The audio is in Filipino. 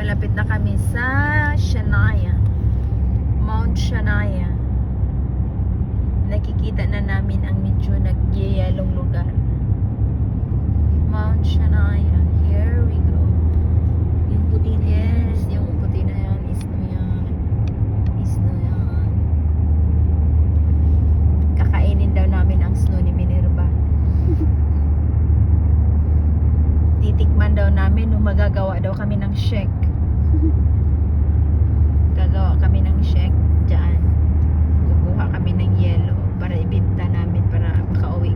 malapit na kami sa Shania. Mount Shania. Nakikita na namin ang medyo nagyayalong lugar. Mount Shania. Here we go. Yung puti na yan. Yes, yung puti na yan. Isno yan. Isno yan. Kakainin daw namin ang snow ni Minerva. Titikman daw namin nung magagawa daw kami ng shake. Gagawa kami ng shake dyan. Kukuha kami ng yelo para ibenta namin para makauwi